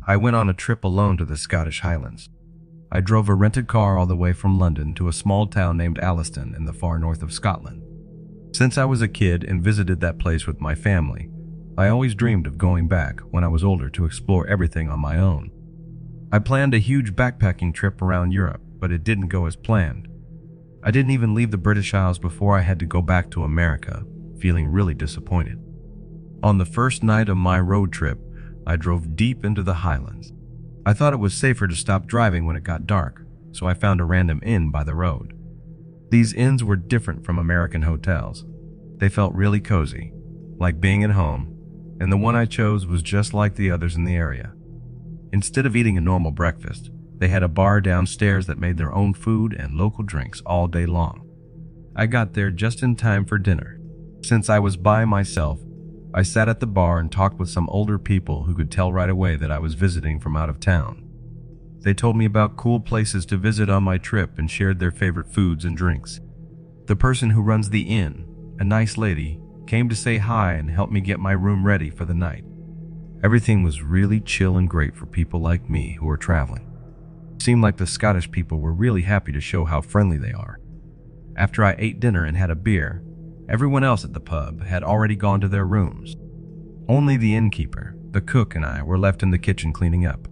I went on a trip alone to the Scottish Highlands. I drove a rented car all the way from London to a small town named Alliston in the far north of Scotland. Since I was a kid and visited that place with my family, I always dreamed of going back when I was older to explore everything on my own. I planned a huge backpacking trip around Europe, but it didn't go as planned. I didn't even leave the British Isles before I had to go back to America, feeling really disappointed. On the first night of my road trip, I drove deep into the Highlands. I thought it was safer to stop driving when it got dark, so I found a random inn by the road. These inns were different from American hotels. They felt really cozy, like being at home, and the one I chose was just like the others in the area. Instead of eating a normal breakfast, they had a bar downstairs that made their own food and local drinks all day long. I got there just in time for dinner. Since I was by myself, I sat at the bar and talked with some older people who could tell right away that I was visiting from out of town. They told me about cool places to visit on my trip and shared their favorite foods and drinks. The person who runs the inn, a nice lady, came to say hi and help me get my room ready for the night. Everything was really chill and great for people like me who were traveling. It seemed like the Scottish people were really happy to show how friendly they are. After I ate dinner and had a beer, everyone else at the pub had already gone to their rooms. Only the innkeeper, the cook, and I were left in the kitchen cleaning up.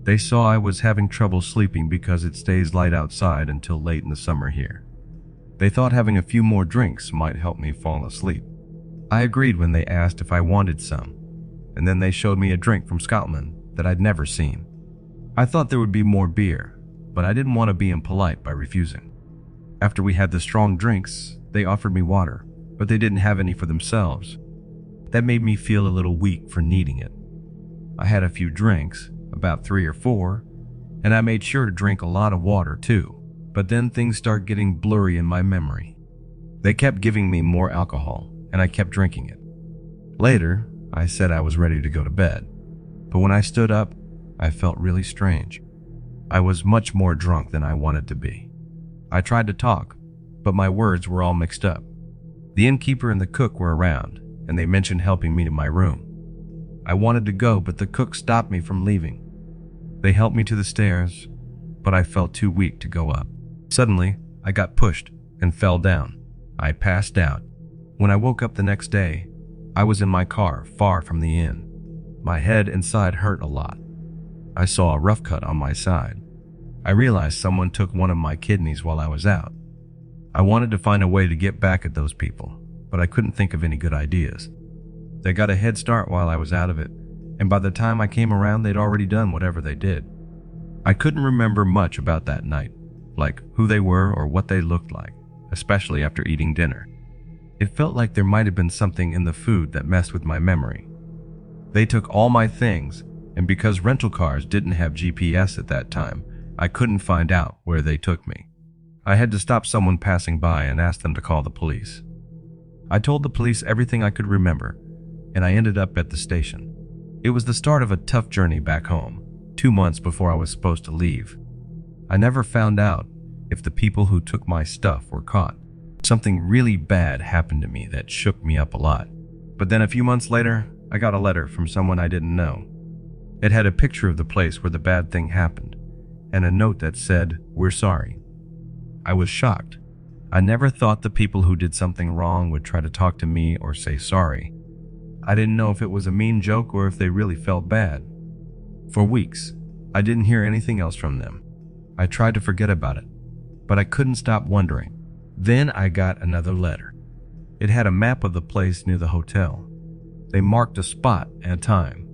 They saw I was having trouble sleeping because it stays light outside until late in the summer here. They thought having a few more drinks might help me fall asleep. I agreed when they asked if I wanted some, and then they showed me a drink from Scotland that I'd never seen. I thought there would be more beer, but I didn't want to be impolite by refusing. After we had the strong drinks, they offered me water, but they didn't have any for themselves. That made me feel a little weak for needing it. I had a few drinks, about 3 or 4, and I made sure to drink a lot of water too, but then things started getting blurry in my memory. They kept giving me more alcohol, and I kept drinking it. Later, I said I was ready to go to bed, but when I stood up, I felt really strange. I was much more drunk than I wanted to be. I tried to talk, but my words were all mixed up. The innkeeper and the cook were around, and they mentioned helping me to my room. I wanted to go, but the cook stopped me from leaving. They helped me to the stairs, but I felt too weak to go up. Suddenly, I got pushed and fell down. I passed out. When I woke up the next day, I was in my car far from the inn. My head and side hurt a lot. I saw a rough cut on my side. I realized someone took one of my kidneys while I was out. I wanted to find a way to get back at those people, but I couldn't think of any good ideas. They got a head start while I was out of it, and by the time I came around, they'd already done whatever they did. I couldn't remember much about that night, like who they were or what they looked like, especially after eating dinner. It felt like there might have been something in the food that messed with my memory. They took all my things, and because rental cars didn't have GPS at that time, I couldn't find out where they took me. I had to stop someone passing by and ask them to call the police. I told the police everything I could remember, and I ended up at the station. It was the start of a tough journey back home, 2 months before I was supposed to leave. I never found out if the people who took my stuff were caught. Something really bad happened to me that shook me up a lot. But then a few months later, I got a letter from someone I didn't know. It had a picture of the place where the bad thing happened, and a note that said, "We're sorry." I was shocked. I never thought the people who did something wrong would try to talk to me or say sorry. I didn't know if it was a mean joke or if they really felt bad. For weeks, I didn't hear anything else from them. I tried to forget about it, but I couldn't stop wondering. Then I got another letter. It had a map of the place near the hotel. They marked a spot and a time.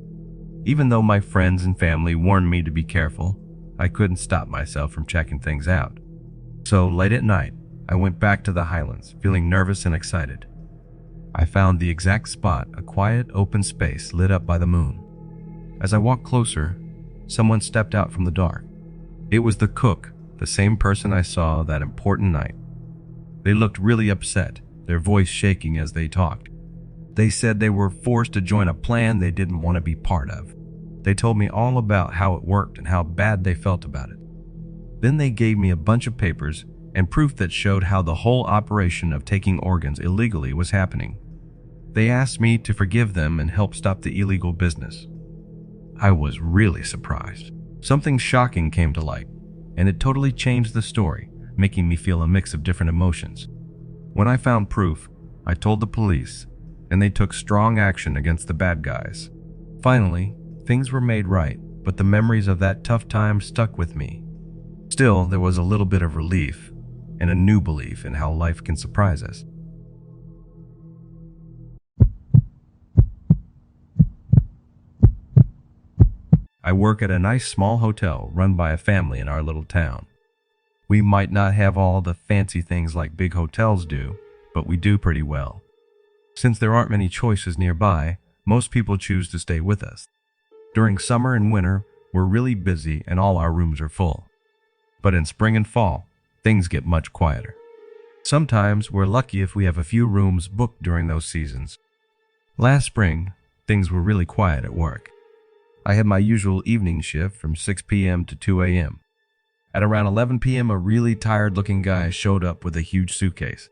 Even though my friends and family warned me to be careful, I couldn't stop myself from checking things out. So late at night, I went back to the Highlands, feeling nervous and excited. I found the exact spot, a quiet, open space lit up by the moon. As I walked closer, someone stepped out from the dark. It was the cook, the same person I saw that important night. They looked really upset, their voice shaking as they talked. They said they were forced to join a plan they didn't want to be part of. They told me all about how it worked and how bad they felt about it. Then they gave me a bunch of papers and proof that showed how the whole operation of taking organs illegally was happening. They asked me to forgive them and help stop the illegal business. I was really surprised. Something shocking came to light, and it totally changed the story, making me feel a mix of different emotions. When I found proof, I told the police, and they took strong action against the bad guys. Finally, things were made right, but the memories of that tough time stuck with me. Still, there was a little bit of relief and a new belief in how life can surprise us. I work at a nice small hotel run by a family in our little town. We might not have all the fancy things like big hotels do, but we do pretty well. Since there aren't many choices nearby, most people choose to stay with us. During summer and winter, we're really busy and all our rooms are full. But in spring and fall, things get much quieter. Sometimes we're lucky if we have a few rooms booked during those seasons. Last spring, things were really quiet at work. I had my usual evening shift from 6 p.m. to 2 a.m. At around 11 p.m., a really tired-looking guy showed up with a huge suitcase.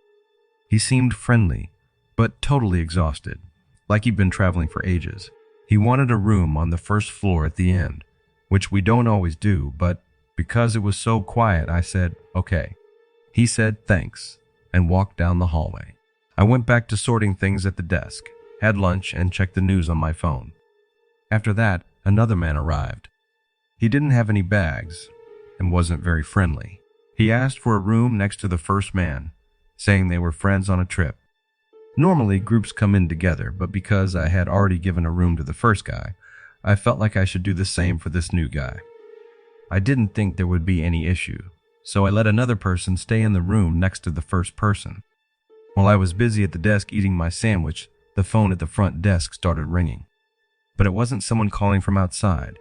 He seemed friendly, but totally exhausted, like he'd been traveling for ages. He wanted a room on the first floor at the end, which we don't always do, but because it was so quiet, I said, okay. He said thanks and walked down the hallway. I went back to sorting things at the desk, had lunch, and checked the news on my phone. After that, another man arrived. He didn't have any bags and wasn't very friendly. He asked for a room next to the first man, saying they were friends on a trip. Normally, groups come in together, but because I had already given a room to the first guy, I felt like I should do the same for this new guy. I didn't think there would be any issue, so I let another person stay in the room next to the first person. While I was busy at the desk eating my sandwich, the phone at the front desk started ringing. But it wasn't someone calling from outside.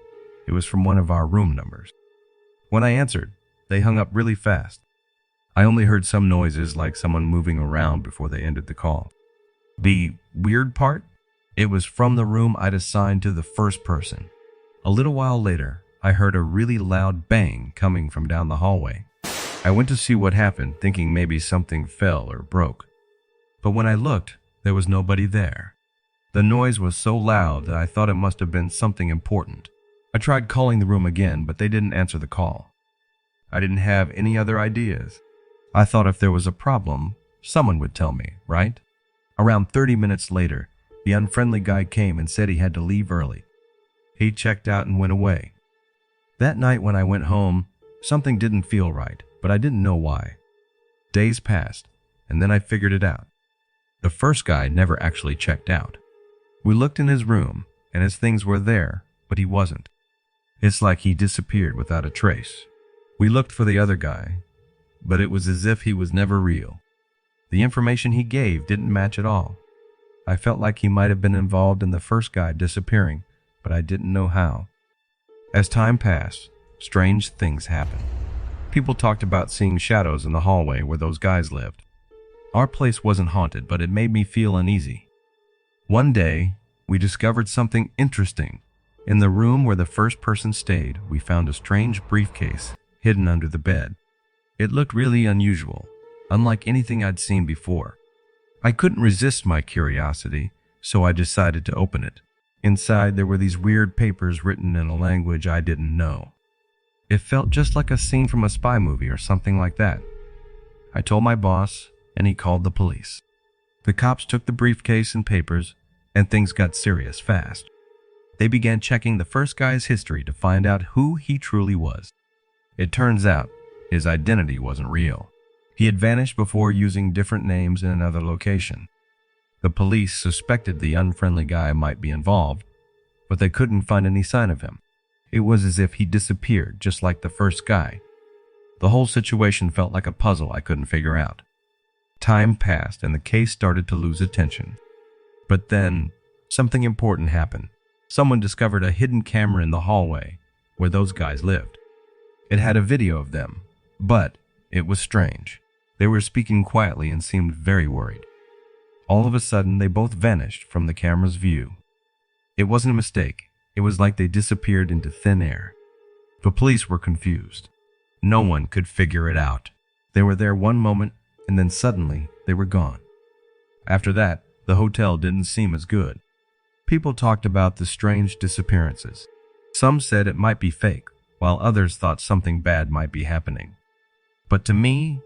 It was from one of our room numbers. When I answered, they hung up really fast. I only heard some noises like someone moving around before they ended the call. The weird part? It was from the room I'd assigned to the first person. A little while later, I heard a really loud bang coming from down the hallway. I went to see what happened, thinking maybe something fell or broke. But when I looked, there was nobody there. The noise was so loud that I thought it must have been something important. I tried calling the room again, but they didn't answer the call. I didn't have any other ideas. I thought if there was a problem, someone would tell me, right? Around 30 minutes later, the unfriendly guy came and said he had to leave early. He checked out and went away. That night when I went home, something didn't feel right, but I didn't know why. Days passed, and then I figured it out. The first guy never actually checked out. We looked in his room, and his things were there, but he wasn't. It's like he disappeared without a trace. We looked for the other guy, but it was as if he was never real. The information he gave didn't match at all. I felt like he might have been involved in the first guy disappearing, but I didn't know how. As time passed, strange things happened. People talked about seeing shadows in the hallway where those guys lived. Our place wasn't haunted, but it made me feel uneasy. One day, we discovered something interesting. In the room where the first person stayed, we found a strange briefcase hidden under the bed. It looked really unusual, unlike anything I'd seen before. I couldn't resist my curiosity, so I decided to open it. Inside, there were these weird papers written in a language I didn't know. It felt just like a scene from a spy movie or something like that. I told my boss, and he called the police. The cops took the briefcase and papers, and things got serious fast. They began checking the first guy's history to find out who he truly was. It turns out, his identity wasn't real. He had vanished before using different names in another location. The police suspected the unfriendly guy might be involved, but they couldn't find any sign of him. It was as if he disappeared, just like the first guy. The whole situation felt like a puzzle I couldn't figure out. Time passed and the case started to lose attention. But then, something important happened. Someone discovered a hidden camera in the hallway where those guys lived. It had a video of them, but it was strange. They were speaking quietly and seemed very worried. All of a sudden, they both vanished from the camera's view. It wasn't a mistake. It was like they disappeared into thin air. The police were confused. No one could figure it out. They were there one moment, and then suddenly they were gone. After that, the hotel didn't seem as good. People talked about the strange disappearances. Some said it might be fake, while others thought something bad might be happening. But to me,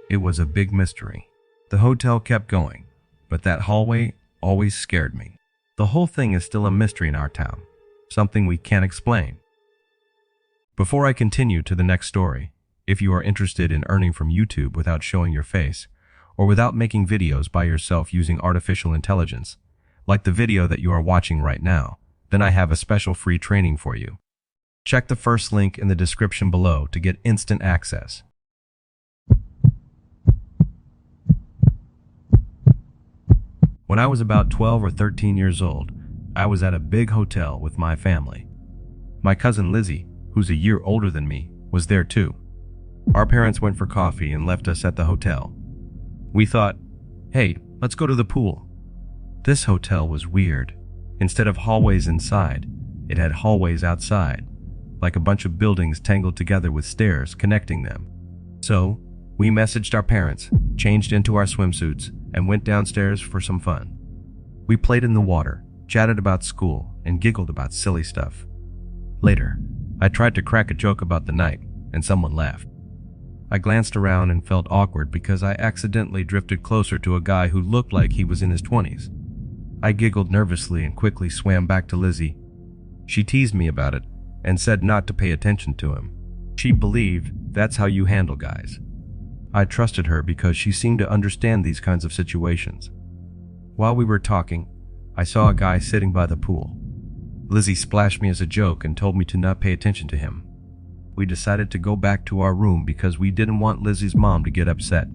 it was a big mystery. The hotel kept going, but that hallway always scared me. The whole thing is still a mystery in our town, something we can't explain. Before I continue to the next story, if you are interested in earning from YouTube without showing your face, or without making videos by yourself using artificial intelligence, like the video that you are watching right now, then I have a special free training for you. Check the first link in the description below to get instant access. When I was about 12 or 13 years old, I was at a big hotel with my family. My cousin Lizzie, who's a year older than me, was there too. Our parents went for coffee and left us at the hotel. We thought, hey, let's go to the pool. This hotel was weird. Instead of hallways inside, it had hallways outside, like a bunch of buildings tangled together with stairs connecting them. So, we messaged our parents, changed into our swimsuits, and went downstairs for some fun. We played in the water, chatted about school, and giggled about silly stuff. Later, I tried to crack a joke about the night, and someone laughed. I glanced around and felt awkward because I accidentally drifted closer to a guy who looked like he was in his 20s. I giggled nervously and quickly swam back to Lizzie. She teased me about it and said not to pay attention to him. She believed that's how you handle guys. I trusted her because she seemed to understand these kinds of situations. While we were talking, I saw a guy sitting by the pool. Lizzie splashed me as a joke and told me to not pay attention to him. We decided to go back to our room because we didn't want Lizzie's mom to get upset.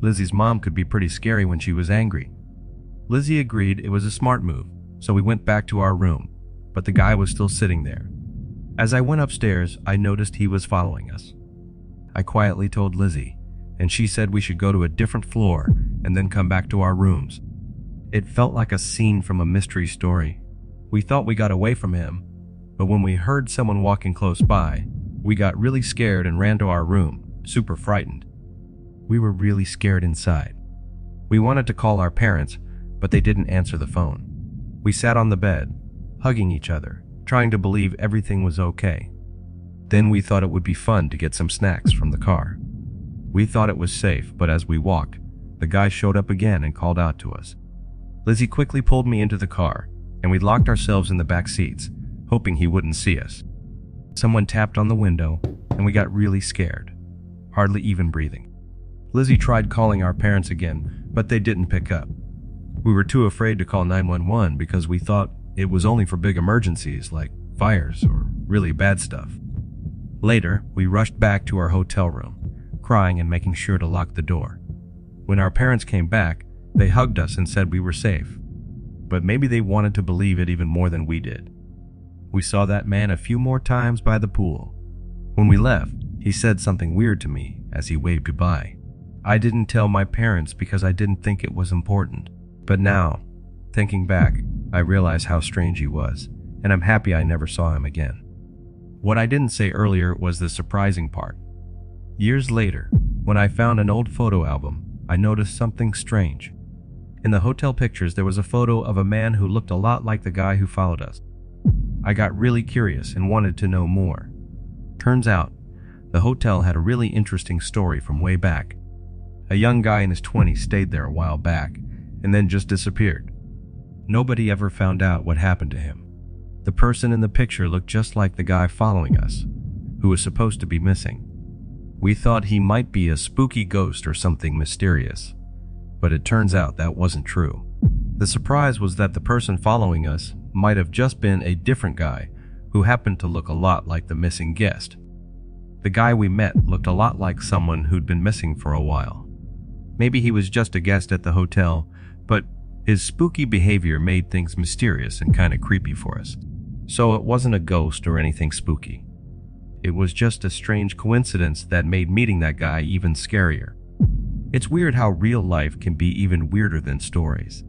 Lizzie's mom could be pretty scary when she was angry. Lizzie agreed it was a smart move, so we went back to our room, but the guy was still sitting there. As I went upstairs, I noticed he was following us. I quietly told Lizzie, and she said we should go to a different floor and then come back to our rooms. It felt like a scene from a mystery story. We thought we got away from him, but when we heard someone walking close by, we got really scared and ran to our room, super frightened. We were really scared inside. We wanted to call our parents, but they didn't answer the phone. We sat on the bed, hugging each other, trying to believe everything was okay. Then we thought it would be fun to get some snacks from the car. We thought it was safe, but as we walked, the guy showed up again and called out to us. Lizzie quickly pulled me into the car, and we locked ourselves in the back seats, hoping he wouldn't see us. Someone tapped on the window, and we got really scared, hardly even breathing. Lizzie tried calling our parents again, but they didn't pick up. We were too afraid to call 911 because we thought it was only for big emergencies like fires or really bad stuff. Later, we rushed back to our hotel room, crying and making sure to lock the door. When our parents came back, they hugged us and said we were safe. But maybe they wanted to believe it even more than we did. We saw that man a few more times by the pool. When we left, he said something weird to me as he waved goodbye. I didn't tell my parents because I didn't think it was important. But now, thinking back, I realize how strange he was, and I'm happy I never saw him again. What I didn't say earlier was the surprising part. Years later, when I found an old photo album, I noticed something strange. In the hotel pictures, there was a photo of a man who looked a lot like the guy who followed us. I got really curious and wanted to know more. Turns out, the hotel had a really interesting story from way back. A young guy in his 20s stayed there a while back, and then just disappeared. Nobody ever found out what happened to him. The person in the picture looked just like the guy following us, who was supposed to be missing. We thought he might be a spooky ghost or something mysterious, but it turns out that wasn't true. The surprise was that the person following us might have just been a different guy who happened to look a lot like the missing guest. The guy we met looked a lot like someone who'd been missing for a while. Maybe he was just a guest at the hotel, but his spooky behavior made things mysterious and kind of creepy for us. So it wasn't a ghost or anything spooky. It was just a strange coincidence that made meeting that guy even scarier. It's weird how real life can be even weirder than stories.